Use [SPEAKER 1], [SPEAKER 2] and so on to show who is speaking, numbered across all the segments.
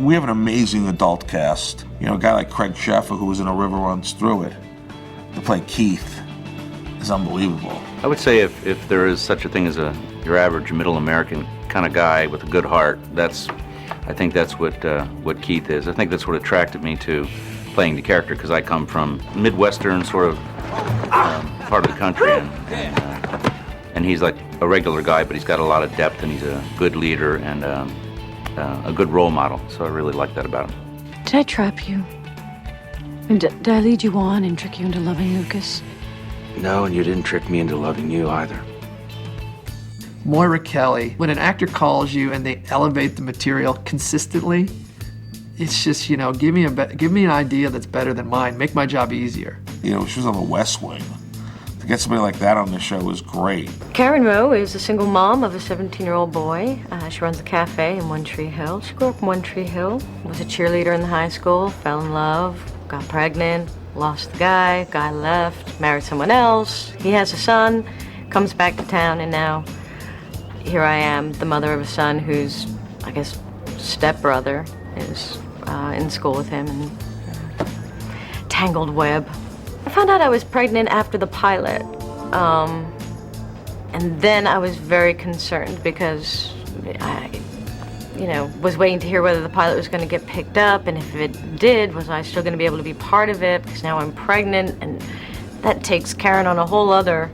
[SPEAKER 1] We have an amazing adult cast. You know, a guy like Craig Sheffer, who was in A River Runs Through It, to play Keith is unbelievable.
[SPEAKER 2] I would say if there is such a thing as your average middle American kind of guy with a good heart, I think that's what Keith is. I think that's what attracted me to playing the character, because I come from Midwestern sort of part of the country, and he's like a regular guy, but he's got a lot of depth, and he's a good leader and a good role model. So I really like that about him.
[SPEAKER 3] Did I trap you? Did I lead you on and trick you into loving Lucas?
[SPEAKER 4] No, and you didn't trick me into loving you either.
[SPEAKER 5] Moira Kelly, when an actor calls you and they elevate the material consistently, it's just, you know, give me an idea that's better than mine. Make my job easier.
[SPEAKER 1] You know, she was on The West Wing. To get somebody like that on the show was great.
[SPEAKER 6] Karen Rowe is a single mom of a 17-year-old boy. She runs a cafe in One Tree Hill. She grew up in One Tree Hill, was a cheerleader in the high school, fell in love, got pregnant, lost the guy left, married someone else. He has a son, comes back to town, and now here I am, the mother of a son whose, I guess, stepbrother is in school with him, and tangled web. I found out I was pregnant after the pilot, and then I was very concerned because I, was waiting to hear whether the pilot was going to get picked up, and if it did, was I still going to be able to be part of it, because now I'm pregnant, and that takes Karen on a whole other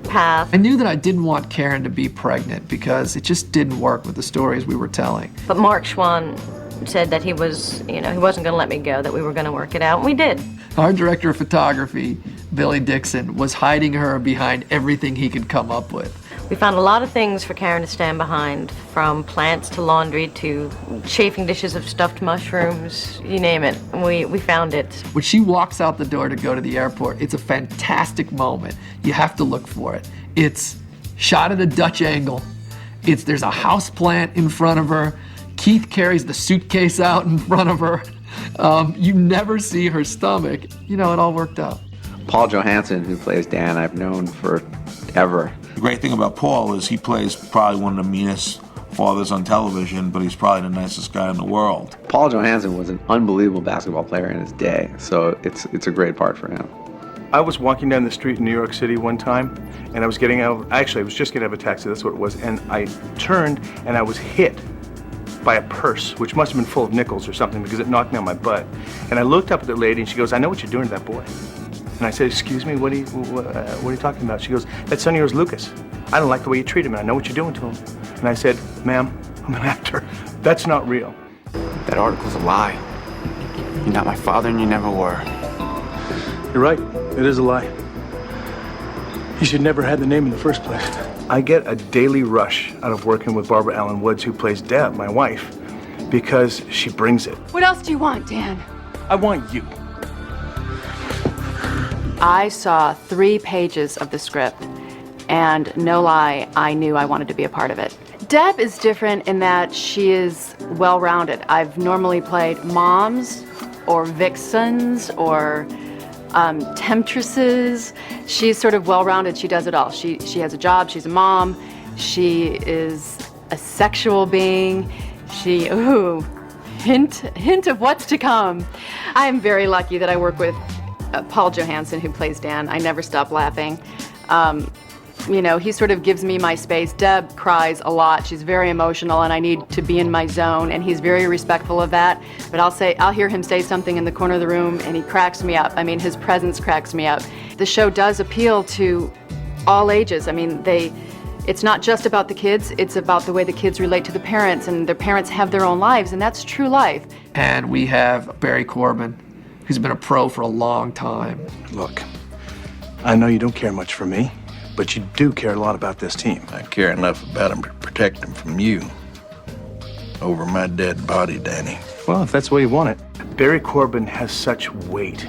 [SPEAKER 6] path.
[SPEAKER 5] I knew that I didn't want Karen to be pregnant because it just didn't work with the stories we were telling.
[SPEAKER 6] But Mark Schwann said that he wasn't going to let me go, that we were going to work it out, and we did.
[SPEAKER 5] Our director of photography, Billy Dixon, was hiding her behind everything he could come up with.
[SPEAKER 6] We found a lot of things for Karen to stand behind, from plants to laundry to chafing dishes of stuffed mushrooms, you name it. We found it.
[SPEAKER 5] When she walks out the door to go to the airport, it's a fantastic moment. You have to look for it. It's shot at a Dutch angle. There's a house plant in front of her. Keith carries the suitcase out in front of her. You never see her stomach. It all worked out.
[SPEAKER 4] Paul Johansson, who plays Dan, I've known forever.
[SPEAKER 1] The great thing about Paul is he plays probably one of the meanest fathers on television, but he's probably the nicest guy in the world.
[SPEAKER 4] Paul Johansson was an unbelievable basketball player in his day, so it's a great part for him.
[SPEAKER 7] I was walking down the street in New York City one time, and I was getting out, actually I was just getting out of a taxi, that's what it was, and I turned and I was hit by a purse, which must have been full of nickels or something, because it knocked me on my butt. And I looked up at the lady and she goes, "I know what you're doing to that boy." And I said, "Excuse me, what are you talking about?" She goes, "That son of yours, Lucas. I don't like the way you treat him, and I know what you're doing to him." And I said, "Ma'am, I'm an actor. That's not real."
[SPEAKER 8] That article's a lie. You're not my father, and you never were.
[SPEAKER 7] You're right. It is a lie. He should never have the name in the first place. I get a daily rush out of working with Barbara Allen Woods, who plays Deb, my wife, because she brings it.
[SPEAKER 3] What else do you want, Dan?
[SPEAKER 7] I want you.
[SPEAKER 9] I saw 3 pages of the script, and no lie, I knew I wanted to be a part of it. Deb is different in that she is well-rounded. I've normally played moms or vixens or temptresses. She's sort of well-rounded. She does it all. She has a job. She's a mom. She is a sexual being. Hint of what's to come. I am very lucky that I work with Paul Johansson, who plays Dan. I never stop laughing. He sort of gives me my space. Deb cries a lot. She's very emotional, and I need to be in my zone, and he's very respectful of that. But I'll hear him say something in the corner of the room, and he cracks me up. I mean, his presence cracks me up. The show does appeal to all ages. I mean, it's not just about the kids, it's about the way the kids relate to the parents, and their parents have their own lives, and that's true life.
[SPEAKER 5] And we have Barry Corbin, who's been a pro for a long time.
[SPEAKER 7] Look, I know you don't care much for me, but you do care a lot about this team.
[SPEAKER 10] I care enough about him to protect him from you over my dead body, Danny.
[SPEAKER 7] Well, if that's the way you want it. Barry Corbin has such weight,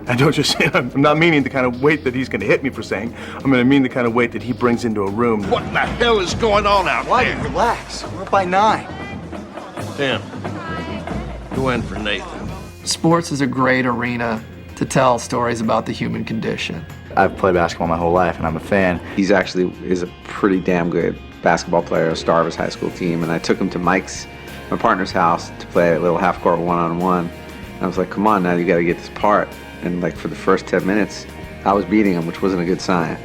[SPEAKER 7] I don't just say, I'm not meaning the kind of weight that he's going to hit me for saying. I'm going to mean the kind of weight that he brings into a room.
[SPEAKER 10] What the hell is going on out there?
[SPEAKER 8] Relax. We're up by 9.
[SPEAKER 10] Tim, go in for Nathan.
[SPEAKER 5] Sports is a great arena to tell stories about the human condition.
[SPEAKER 11] I've played basketball my whole life, and I'm a fan.
[SPEAKER 4] He's actually is a pretty damn good basketball player, a star of his high school team, and I took him to Mike's my partner's house to play a little half-court one-on-one. And I was like, come on now, you got to get this part. And like for the first 10 minutes, I was beating him, which wasn't a good sign.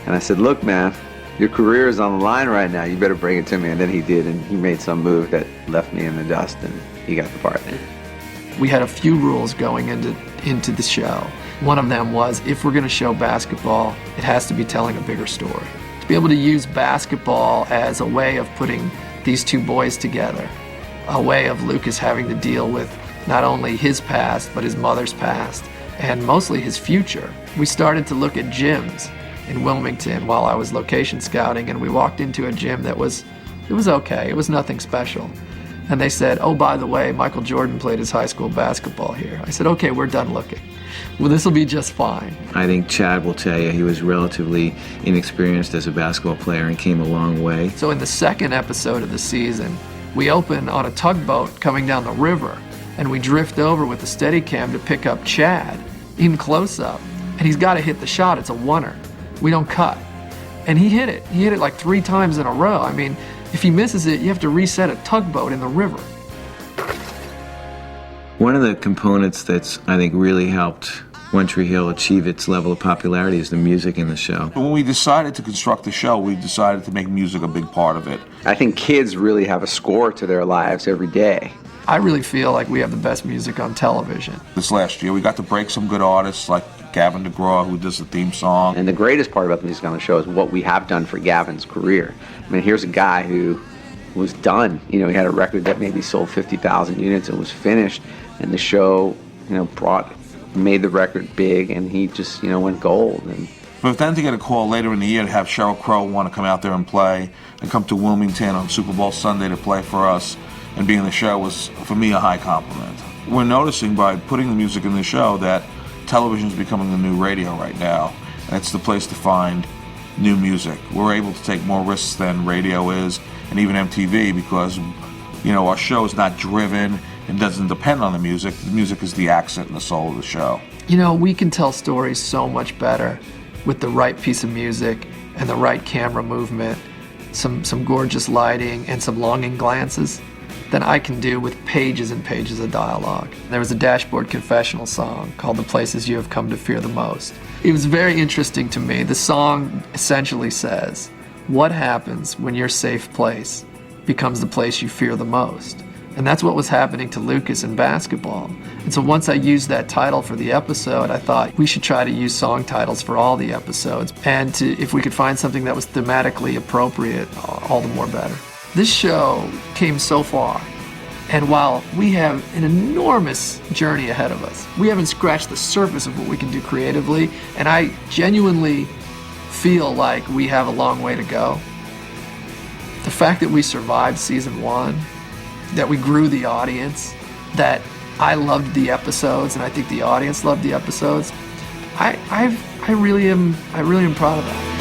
[SPEAKER 4] And I said, look, man, your career is on the line right now. You better bring it to me. And then he did, and he made some move that left me in the dust, and he got the part.
[SPEAKER 5] We had a few rules going into the show. One of them was, if we're going to show basketball, it has to be telling a bigger story. To be able to use basketball as a way of putting these two boys together, a way of Lucas having to deal with not only his past, but his mother's past, and mostly his future. We started to look at gyms in Wilmington while I was location scouting, and we walked into a gym that was okay. It was nothing special. And they said, oh, by the way, Michael Jordan played his high school basketball here. I said, okay, we're done looking. Well, this will be just fine.
[SPEAKER 12] I think Chad will tell you he was relatively inexperienced as a basketball player and came a long way.
[SPEAKER 5] So in the second episode of the season, we open on a tugboat coming down the river, and we drift over with the Steadicam to pick up Chad in close-up. And he's got to hit the shot. It's a oneer. We don't cut. And he hit it. He hit it like 3 times in a row. I mean, if he misses it, you have to reset a tugboat in the river.
[SPEAKER 12] One of the components that's, I think, really helped One Tree Hill achieve its level of popularity is the music in the show.
[SPEAKER 1] When we decided to construct the show, we decided to make music a big part of it.
[SPEAKER 4] I think kids really have a score to their lives every day.
[SPEAKER 5] I really feel like we have the best music on television.
[SPEAKER 1] This last year, we got to break some good artists like Gavin DeGraw, who does the theme song.
[SPEAKER 4] And the greatest part about the music on the show is what we have done for Gavin's career. I mean, here's a guy who was done. You know, he had a record that maybe sold 50,000 units and was finished, and the show, you know, made the record big, and he just, you know, went gold. And
[SPEAKER 1] but then to get a call later in the year to have Sheryl Crow want to come out there and play, and come to Wilmington on Super Bowl Sunday to play for us and be in the show was, for me, a high compliment. We're noticing by putting the music in the show that television is becoming the new radio right now, and it's the place to find new music. We're able to take more risks than radio is, and even MTV, because, you know, our show is not driven and doesn't depend on the music. The music is the accent and the soul of the show.
[SPEAKER 5] You know, we can tell stories so much better with the right piece of music and the right camera movement, some gorgeous lighting and some longing glances than I can do with pages and pages of dialogue. There was a Dashboard Confessional song called The Places You Have Come to Fear the Most. It was very interesting to me. The song essentially says, what happens when your safe place becomes the place you fear the most? And that's what was happening to Lucas in basketball. And so once I used that title for the episode, I thought we should try to use song titles for all the episodes. And if we could find something that was thematically appropriate, all the more better. This show came so far, and while we have an enormous journey ahead of us, we haven't scratched the surface of what we can do creatively, and I genuinely feel like we have a long way to go. The fact that we survived season 1, that we grew the audience, that I loved the episodes, and I think the audience loved the episodes, I really am proud of that.